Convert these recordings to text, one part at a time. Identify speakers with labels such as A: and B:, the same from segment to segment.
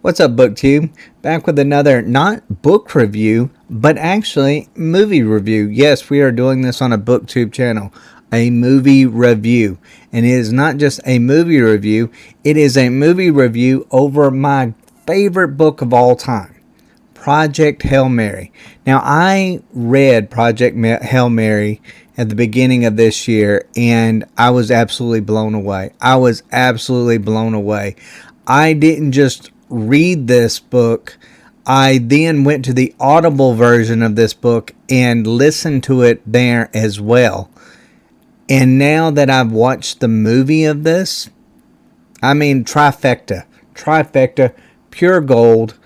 A: What's up, BookTube? Back with another not book review, but actually movie review. Yes, we are doing this on a BookTube channel, a movie review. And it is not just a movie review, it is a movie review over my favorite book of all time, Project Hail Mary. Now, I read Project Hail Mary at the beginning of this year, and I was absolutely blown away. I didn't just read this book. I then went to the Audible version of this book and listened to it there as well. And now that I've watched the movie of this, I mean, trifecta, pure gold.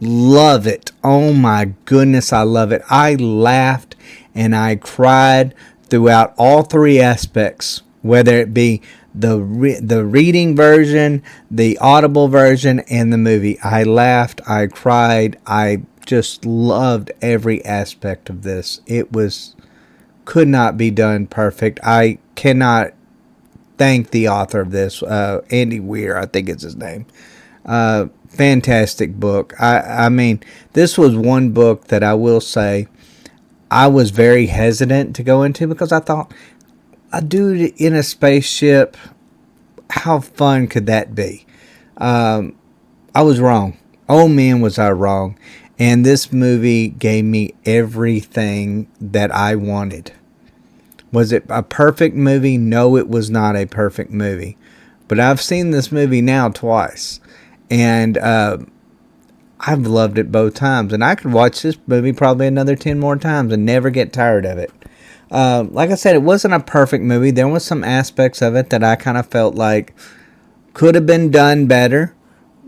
A: Love it. Oh my goodness, I love it. I laughed and I cried throughout all three aspects, whether it be the reading version, the Audible version, and the movie. I laughed, I cried, I just loved every aspect of this. Could not be done perfect. I cannot thank the author of this, Andy Weir, I think it's his name. Fantastic book. I mean, this was one book that I will say I was very hesitant to go into because I thought, a dude in a spaceship, how fun could that be? I was wrong. Oh man, was I wrong. And this movie gave me everything that I wanted. Was it a perfect movie? No, it was not a perfect movie. But I've seen this movie now twice. And I've loved it both times. And I could watch this movie probably another 10 more times and never get tired of it. Like I said, it wasn't a perfect movie. There was some aspects of it that I kind of felt like could have been done better.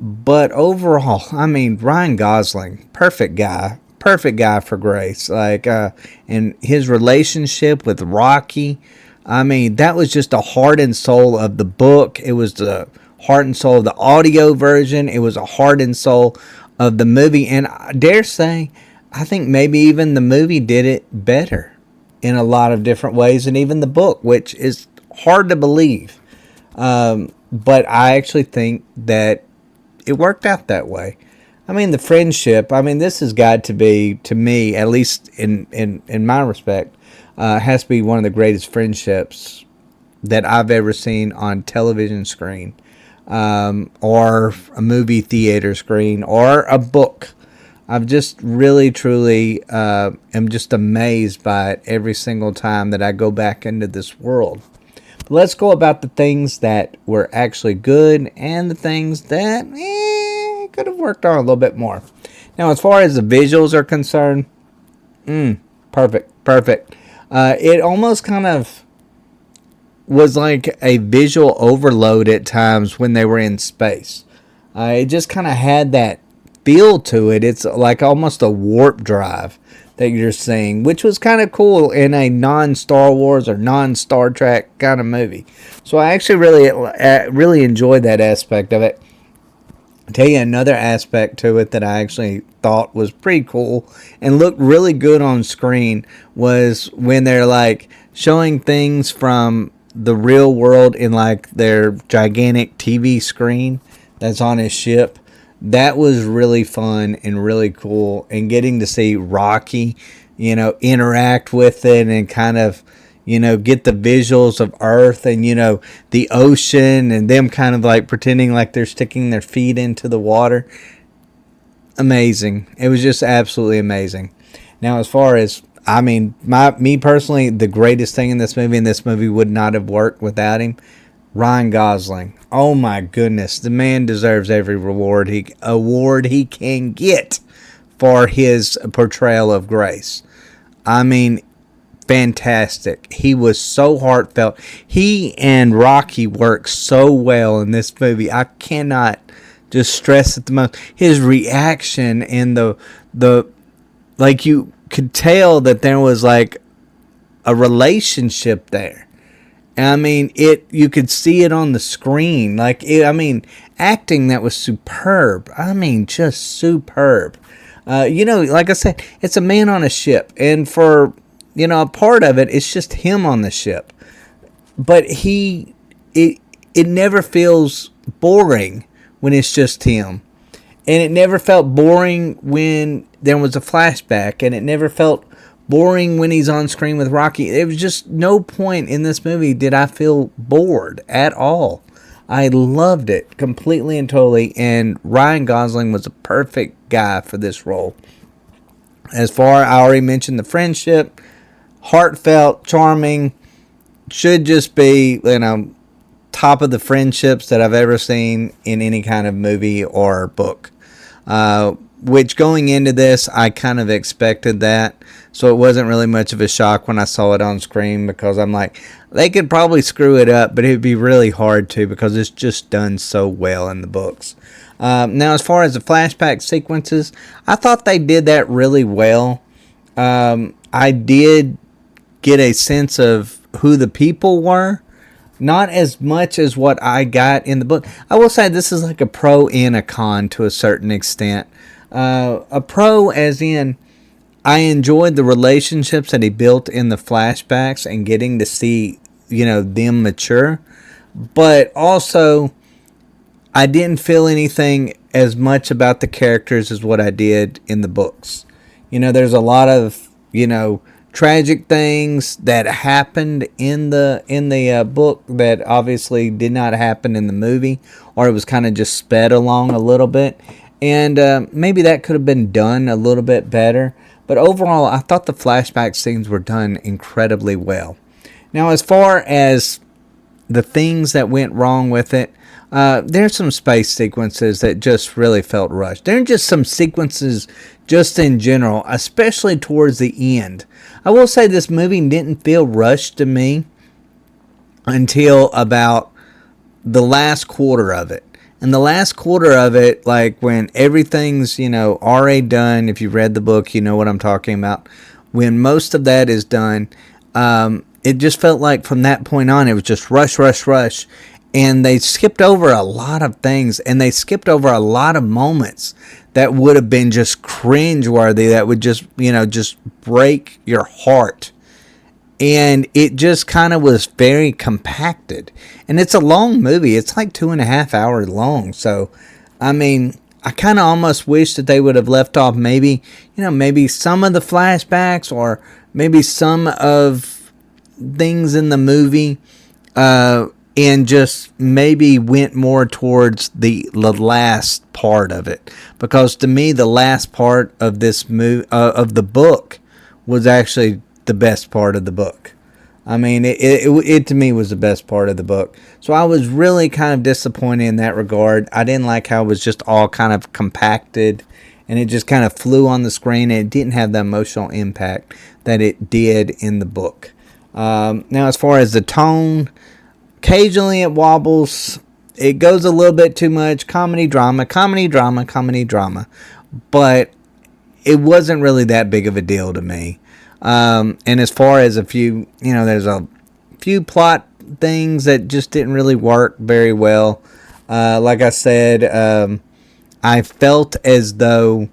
A: But overall, I mean, Ryan Gosling, perfect guy for Grace. And his relationship with Rocky, I mean, that was just the heart and soul of the book. It was the heart and soul of the audio version. It was the heart and soul of the movie. And I dare say, I think maybe even the movie did it better in a lot of different ways than even the book, which is hard to believe. But I actually think that it worked out that way. I mean, the friendship, this has got to be, to me, at least in my respect, has to be one of the greatest friendships that I've ever seen on television screen, or a movie theater screen, or a book. I've just really, truly am just amazed by it every single time that I go back into this world. But let's go about the things that were actually good and the things that could have worked on a little bit more. Now, as far as the visuals are concerned, perfect. It almost kind of was like a visual overload at times when they were in space. It just kind of had that feel to it. It's like almost a warp drive that you're seeing, which was kind of cool in a non-Star Wars or non-Star Trek kind of movie. So I actually really enjoyed that aspect of it. I'll tell you another aspect to it that I actually thought was pretty cool and looked really good on screen was when they're like showing things from the real world in like their gigantic TV screen that's on his ship. That was really fun and really cool, and getting to see Rocky, interact with it and kind of, get the visuals of Earth and, the ocean and them kind of like pretending like they're sticking their feet into the water. Amazing. It was just absolutely amazing. Now, as far as, me personally, the greatest thing in this movie, and this movie would not have worked without him, Ryan Gosling. Oh my goodness, the man deserves every award he can get for his portrayal of Grace. Fantastic. He was so heartfelt. He and Rocky work so well in this movie. I cannot just stress it the most. His reaction and the like, you could tell that there was like a relationship there. You could see it on the screen. Acting that was superb. Just superb. Like I said, it's a man on a ship. And for, a part of it, it's just him on the ship. But it never feels boring when it's just him. And it never felt boring when there was a flashback, and it never felt boring when he's on screen with Rocky. There was just no point in this movie did I feel bored at all. I loved it completely and totally, and Ryan Gosling was a perfect guy for this role. As far, I already mentioned the friendship, heartfelt, charming, should just be, top of the friendships that I've ever seen in any kind of movie or book. Which going into this, I kind of expected that. So it wasn't really much of a shock when I saw it on screen, because I'm like, they could probably screw it up, but it would be really hard to, because it's just done so well in the books. Now, as far as the flashback sequences, I thought they did that really well. I did get a sense of who the people were. Not as much as what I got in the book. I will say this is like a pro and a con to a certain extent. A pro as in, I enjoyed the relationships that he built in the flashbacks and getting to see, them mature. But also, I didn't feel anything as much about the characters as what I did in the books. There's a lot of, tragic things that happened in the book that obviously did not happen in the movie, or it was kind of just sped along a little bit, and maybe that could have been done a little bit better. But overall, I thought the flashback scenes were done incredibly well. Now, as far as the things that went wrong with it, there's some space sequences that just really felt rushed. There are just some sequences just in general, especially towards the end. I will say this movie didn't feel rushed to me until about the last quarter of it. And the last quarter of it, like when everything's, already done, if you read the book, you know what I'm talking about. When most of that is done, it just felt like from that point on, it was just rush, rush, rush. And they skipped over a lot of things, and they skipped over a lot of moments that would have been just cringeworthy, that would just, just break your heart. And it just kind of was very compacted. And it's a long movie. It's like 2.5 hours long. So, I kind of almost wish that they would have left off maybe some of the flashbacks, or maybe some of things in the movie, and just maybe went more towards the last part of it. Because to me, the last part of this of the book was actually the best part of the book. It to me was the best part of the book. So I was really kind of disappointed in that regard. I didn't like how it was just all kind of compacted, and it just kind of flew on the screen, and it didn't have the emotional impact that it did in the book. Now, as far as the tone, occasionally it wobbles. It goes a little bit too much. Comedy, drama. But it wasn't really that big of a deal to me. And as far as a few, there's a few plot things that just didn't really work very well. Like I said, I felt as though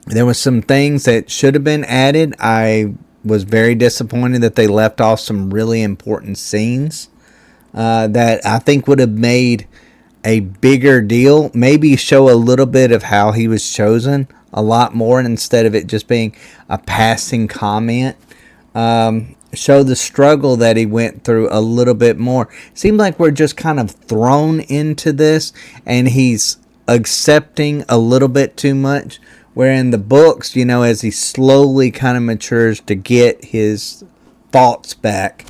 A: there was some things that should have been added. I was very disappointed that they left off some really important scenes that I think would have made a bigger deal. Maybe show a little bit of how he was chosen a lot more, instead of it just being a passing comment. Show the struggle that he went through a little bit more. Seemed like we're just kind of thrown into this, and he's accepting a little bit too much. Where in the books, as he slowly kind of matures to get his thoughts back,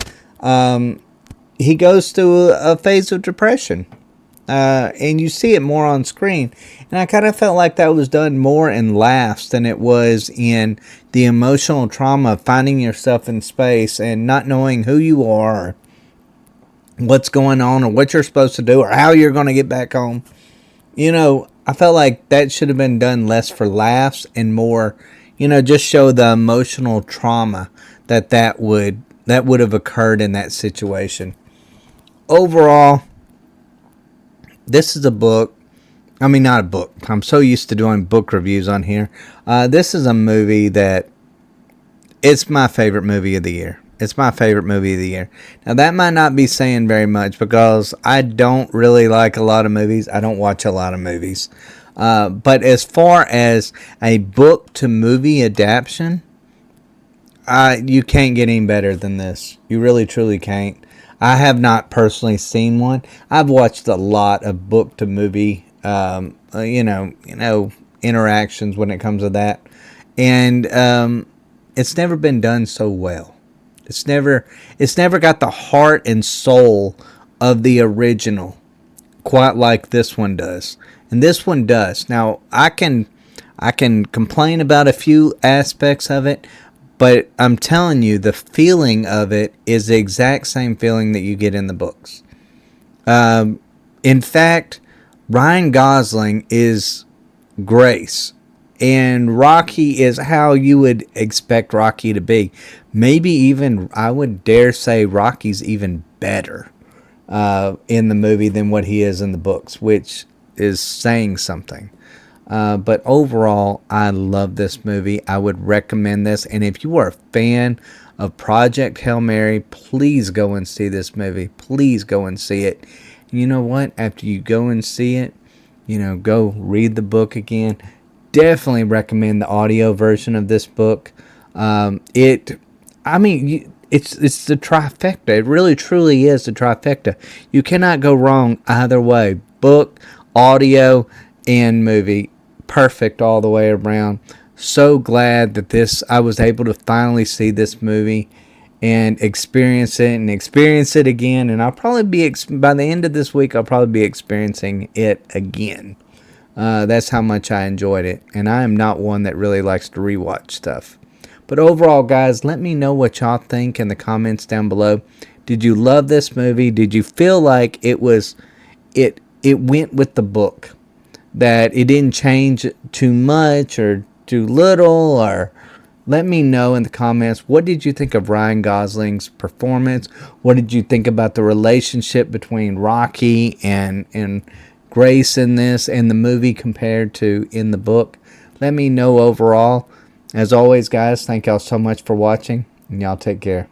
A: he goes through a phase of depression. And you see it more on screen. And I kind of felt like that was done more in laughs than it was in the emotional trauma of finding yourself in space and not knowing who you are, or what's going on, or what you're supposed to do, or how you're going to get back home. I felt like that should have been done less for laughs and more, just show the emotional trauma that would have occurred in that situation. Overall, this is a book. Not a book. I'm so used to doing book reviews on here. This is a movie that, it's my favorite movie of the year. It's my favorite movie of the year. Now, that might not be saying very much because I don't really like a lot of movies. I don't watch a lot of movies. But as far as a book to movie adaptation, you can't get any better than this. You really, truly can't. I have not personally seen one. I've watched a lot of book to movie, interactions when it comes to that, and it's never been done so well. It's never got the heart and soul of the original quite like this one does. And this one does. Now, I can complain about a few aspects of it, but I'm telling you, the feeling of it is the exact same feeling that you get in the books. In fact, Ryan Gosling is Grace, and Rocky is how you would expect Rocky to be. Maybe even, I would dare say, Rocky's even better in the movie than what he is in the books, which is saying something. But overall, I love this movie. I would recommend this. And if you are a fan of Project Hail Mary, please go and see this movie. Please go and see it. You know what? After you go and see it, go read the book again. Definitely recommend the audio version of this book. It's the trifecta. It really, truly is the trifecta. You cannot go wrong either way. Book, audio, and movie. Perfect all the way around. So glad that I was able to finally see this movie and experience it again. And I'll probably be, by the end of this week, I'll probably be experiencing it again. That's how much I enjoyed it. And I am not one that really likes to rewatch stuff. But overall, guys, let me know what y'all think in the comments down below. Did you love this movie? Did you feel like it went with the book? That it didn't change too much or too little? Or let me know in the comments, what did you think of Ryan Gosling's performance? What did you think about the relationship between Rocky and Grace in this and the movie compared to in the book? Let me know overall. As always, guys, thank y'all so much for watching, and y'all take care.